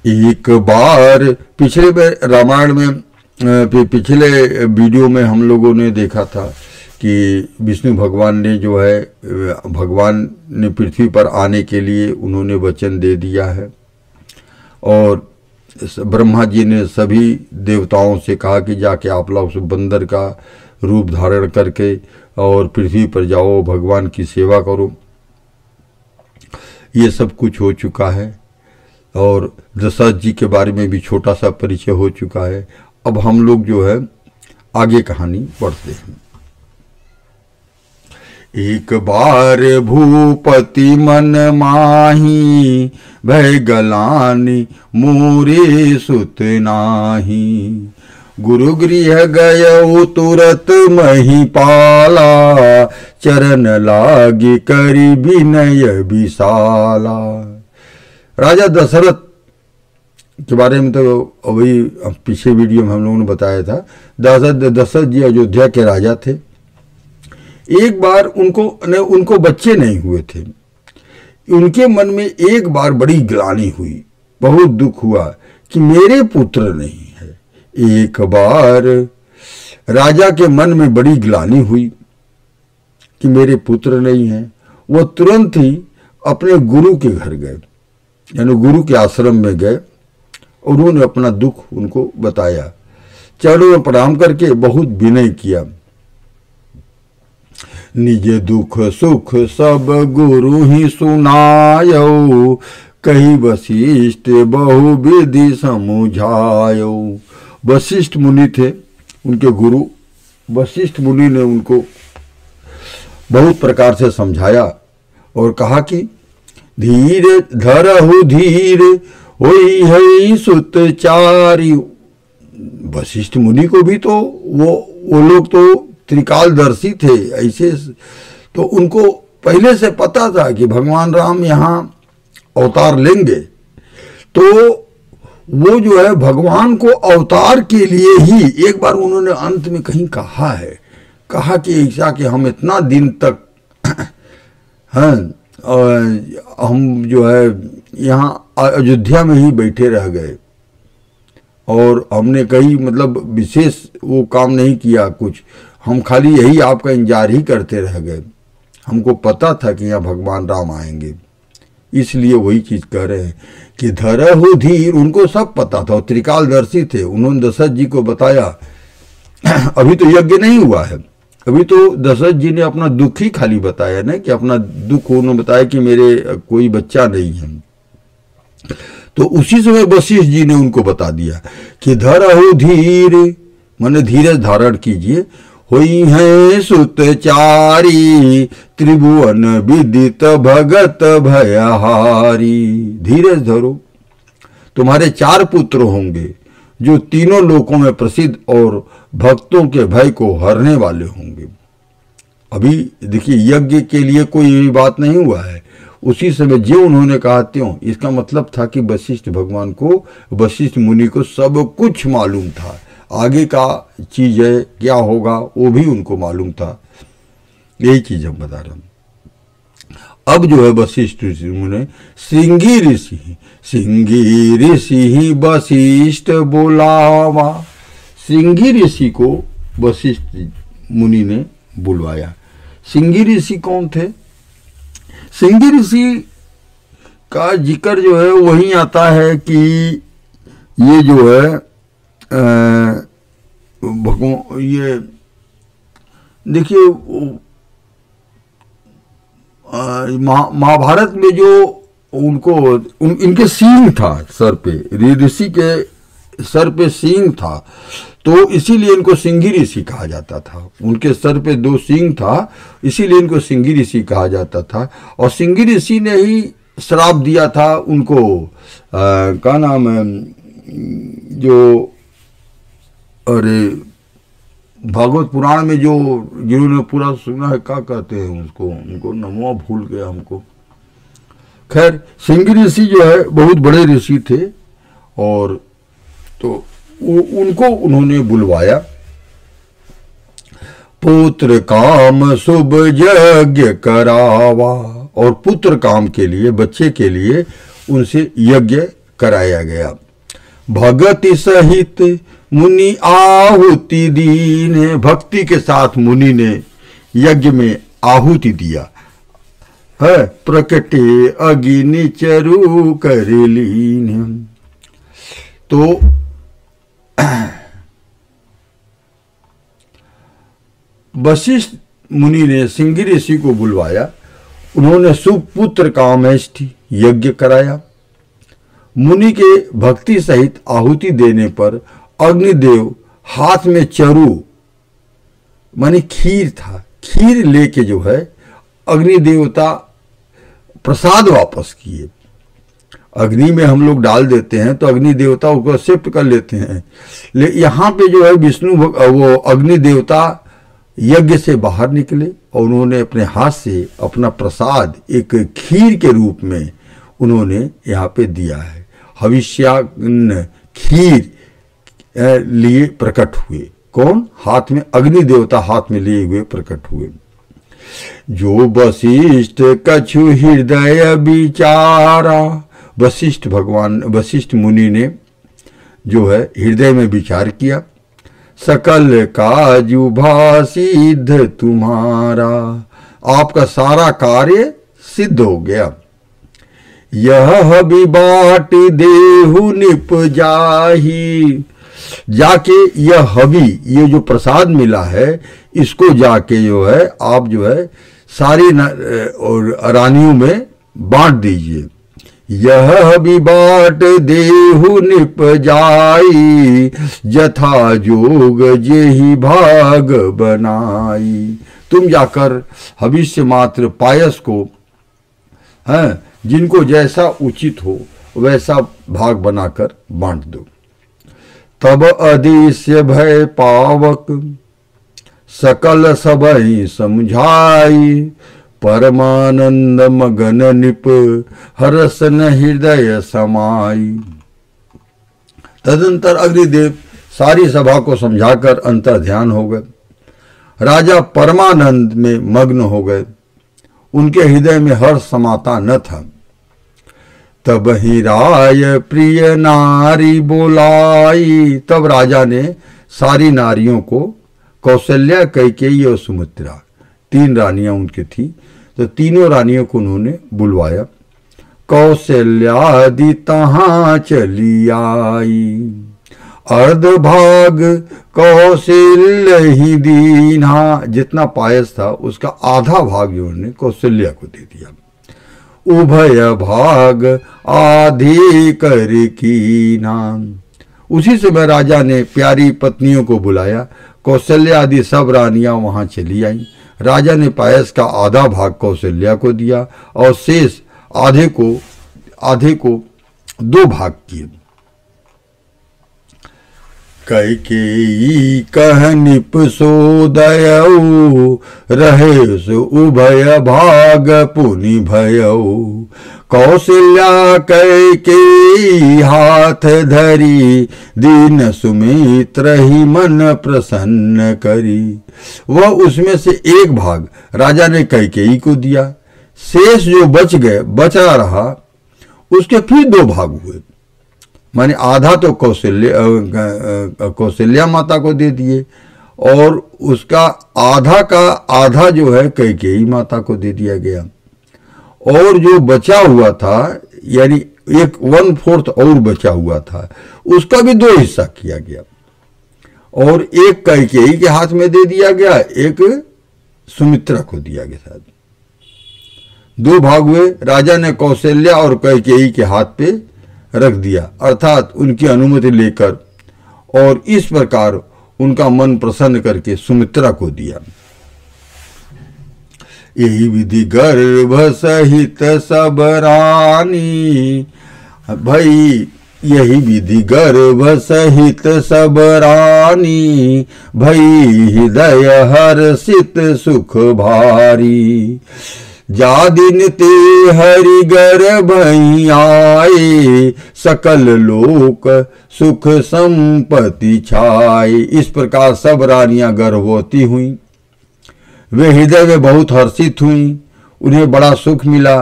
एक बार पिछले रामायण में पिछले वीडियो में हम लोगों ने देखा था कि विष्णु भगवान ने जो है भगवान ने पृथ्वी पर आने के लिए उन्होंने वचन दे दिया है और ब्रह्मा जी ने सभी देवताओं से कहा कि जाके आप लोग उस बंदर का रूप धारण करके और पृथ्वी पर जाओ, भगवान की सेवा करो। ये सब कुछ हो चुका है और दशरथ जी के बारे में भी छोटा सा परिचय हो चुका है। अब हम लोग जो है आगे कहानी पढ़ते हैं। एक बार भूपति मन माही, भय गलानी मोरे सुत नाही। गुरु गृह गयो तुरत मही पाला, चरण लागे करी विनय विशाला। राजा दशरथ के बारे में तो अभी पीछे वीडियो में हम लोगों ने बताया था। दशरथ जी अयोध्या के राजा थे। एक बार उनको बच्चे नहीं हुए थे। उनके मन में एक बार बड़ी ग्लानि हुई, बहुत दुख हुआ कि मेरे पुत्र नहीं है। एक बार राजा के मन में बड़ी ग्लानि हुई कि मेरे पुत्र नहीं है। वो तुरंत ही अपने गुरु के घर गए, यानी गुरु के आश्रम में गए और उन्होंने अपना दुख उनको बताया। चरणों में प्रणाम करके बहुत विनय किया। निज दुख सुख सब गुरु ही सुनायो, कही वशिष्ठ बहु विधि समुझायो। वशिष्ठ मुनि थे उनके गुरु। वशिष्ठ मुनि ने उनको बहुत प्रकार से समझाया और कहा कि धीर धरहु धीर होई है सुतचारी। वशिष्ठ मुनि को भी तो वो लोग तो त्रिकालदर्शी थे, ऐसे तो उनको पहले से पता था कि भगवान राम यहाँ अवतार लेंगे। तो वो जो है भगवान को अवतार के लिए ही एक बार उन्होंने अंत में कहीं कहा है, कहा कि ऐसा कि हम इतना दिन तक हम जो है यहाँ अयोध्या में ही बैठे रह गए और हमने कहीं मतलब विशेष वो काम नहीं किया कुछ, हम खाली यही आपका इंतजार ही करते रह गए। हमको पता था कि यहाँ भगवान राम आएंगे, इसलिए वही चीज़ कह रहे हैं कि धरहु धीर। उनको सब पता था, त्रिकालदर्शी थे। उन्होंने दशरथ जी को बताया। अभी तो यज्ञ नहीं हुआ है, अभी तो दशरथ जी ने अपना दुख ही खाली बताया ना, कि अपना दुख उन्होंने बताया कि मेरे कोई बच्चा नहीं है। तो उसी समय वशिष्ठ जी ने उनको बता दिया कि धरहु धीर, माने धीरज धारण कीजिए। होई है सुतचारी, त्रिभुवन विदित भगत भयहारी। धीरज धरो, तुम्हारे 4 पुत्र होंगे जो तीनों लोकों में प्रसिद्ध और भक्तों के भय को हरने वाले होंगे। अभी देखिए यज्ञ के लिए कोई बात नहीं हुआ है, उसी समय जो उन्होंने कहा त्यों। इसका मतलब था कि वशिष्ठ भगवान को, वशिष्ठ मुनि को सब कुछ मालूम था। आगे का चीज है क्या होगा वो भी उनको मालूम था। यही चीज हम बता रहे हैं। अब जो है वशिष्ठ ऋषि मुनि, श्रृंगी ऋषि वशिष्ठ बुलावा। श्रृंगी ऋषि को वशिष्ठ मुनि ने बुलवाया। श्रृंगी ऋषि कौन थे? श्रृंगी ऋषि का जिक्र जो है वही आता है कि ये जो है ये देखिए महाभारत में जो इनके सींग था सर पे, ऋषि के सर पे सींग था, तो इसीलिए इनको श्रृंगी ऋषि कहा जाता था। उनके सर पे 2 सींग था, इसीलिए इनको श्रृंगी ऋषि कहा जाता था। और श्रृंगी ऋषि ने ही श्राप दिया था उनको, क्या नाम है जो, अरे भागवत पुराण में जो जिन्होंने पूरा सुना है, क्या कहते हैं उसको, उनको नमवा भूल गया हमको। खैर श्रृंगी ऋषि जो है बहुत बड़े ऋषि थे और तो उनको उन्होंने बुलवाया। पुत्र काम शुभ यज्ञ करावा, और पुत्र काम के लिए, बच्चे के लिए उनसे यज्ञ कराया गया। भगति सहित मुनि आहुति दीन, भक्ति के साथ मुनि ने यज्ञ में आहुति दिया है। प्रकटे अग्नि चरु कर लीन। तो वशिष्ठ मुनि ने सिंह ऋषि को बुलवाया, उन्होंने सुपुत्र कामेष्टि यज्ञ कराया। मुनि के भक्ति सहित आहुति देने पर अग्निदेव हाथ में चरु माने खीर था, खीर लेके जो है अग्नि देवता प्रसाद वापस किए। अग्नि में हम लोग डाल देते हैं तो अग्नि देवता उसको एक्सेप्ट कर लेते हैं, लेकिन यहाँ पे जो है विष्णु वो अग्नि देवता यज्ञ से बाहर निकले और उन्होंने अपने हाथ से अपना प्रसाद एक खीर के रूप में उन्होंने यहाँ पे दिया है। हविष्यान्न खीर लिए प्रकट हुए। कौन? हाथ में अग्नि देवता हाथ में लिए हुए प्रकट हुए। जो वशिष्ठ कछु हृदय विचारा, वशिष्ठ भगवान वशिष्ठ मुनि ने जो है हृदय में विचार किया। सकल काजु भासिद्ध तुम्हारा, आपका सारा कार्य सिद्ध हो गया। यह भी बाट देहु निप जाही, जाके यह हवि, ये जो प्रसाद मिला है इसको जाके जो है आप जो है सारी और रानियों में बांट दीजिए। यह भी बाट देहु निप जाई, जथा जोग जेहि भाग बनाई। तुम जाकर हविष्य मात्र पायस को हैं, जिनको जैसा उचित हो वैसा भाग बनाकर बांट दो। तब अदिश्य भय पावक, सकल सबहि समझाई, परमानंद मगन निप हरसन हृदय समाई। तदंतर अग्निदेव सारी सभा को समझाकर अंतर ध्यान हो गए। राजा परमानंद में मग्न हो गए, उनके हृदय में हर्ष समाता न था। तब ही राय प्रिय नारी बोलाई, तब राजा ने सारी नारियों को, कौशल्या, कैकेयी और सुमित्रा, 3 रानियां उनकी थी, तो तीनों रानियों को उन्होंने बुलवाया। कौशल्यादि तहां चली आई, अर्ध भाग कौशल्य ही दीन्हा, जितना पायस था उसका आधा भाग उन्होंने कौशल्या को दे दिया। उभय भाग आधे कर कीना, उसी समय राजा ने प्यारी पत्नियों को बुलाया। कौशल्या आदि सब रानियां वहां चली आईं। राजा ने पायस का आधा भाग कौशल्या को दिया और शेष आधे को 2 भाग किए। कैकेयी कह निप सोदयऊ, रहे सो उभय भाग पुनि भयऊ। कौशल्या कैकेयी हाथ धरी, दीन सुमित्र ही मन प्रसन्न करी। वह उसमें से 1 भाग राजा ने कैकेयी को दिया, शेष जो बचा रहा उसके फिर 2 भाग हुए, माने आधा तो कौशल्या माता को दे दिए और उसका आधा का आधा जो है कैकेयी माता को दे दिया गया। और जो बचा हुआ था यानी 1/4 और बचा हुआ था, उसका भी 2 हिस्सा किया गया और 1 कैकेयी के हाथ में दे दिया गया, 1 सुमित्रा को दिया गया। साथ 2 भाग हुए। राजा ने कौशल्या और कैकेयी के हाथ पे रख दिया, अर्थात उनकी अनुमति लेकर, और इस प्रकार उनका मन प्रसन्न करके सुमित्रा को दिया। यही विधि गर्भ सहित सब रानी, भाई यही विधि गर्भ सहित सब रानी, भई हृदय हर्षित सुख भारी। जा दिन ते हरि गर्भ आए, सकल लोक सुख संपत्ति छाए। इस प्रकार सब रानियां गर्भवती हुईं। वे हृदय में बहुत हर्षित हुईं, उन्हें बड़ा सुख मिला।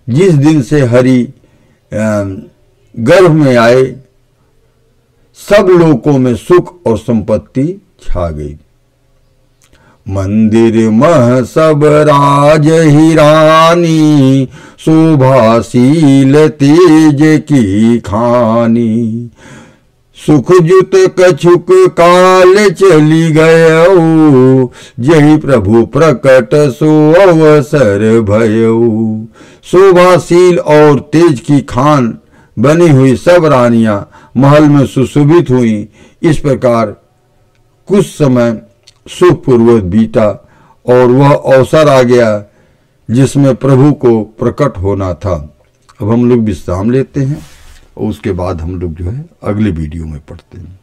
जिस दिन से हरि गर्भ में आए, सब लोकों में सुख और संपत्ति छा गई। मंदिर मह सब राज ही रानी, शोभाशील तेज की खानी। सुख जुत कछुक काल चली गयो, जही प्रभु प्रकट सो अवसर भयो। शोभाशील और तेज की खान बनी हुई सब रानियां महल में सुशोभित हुई। इस प्रकार कुछ समय सुखपूर्वक बीता और वह अवसर आ गया जिसमें प्रभु को प्रकट होना था। अब हम लोग विश्राम लेते हैं और उसके बाद हम लोग जो है अगले वीडियो में पढ़ते हैं।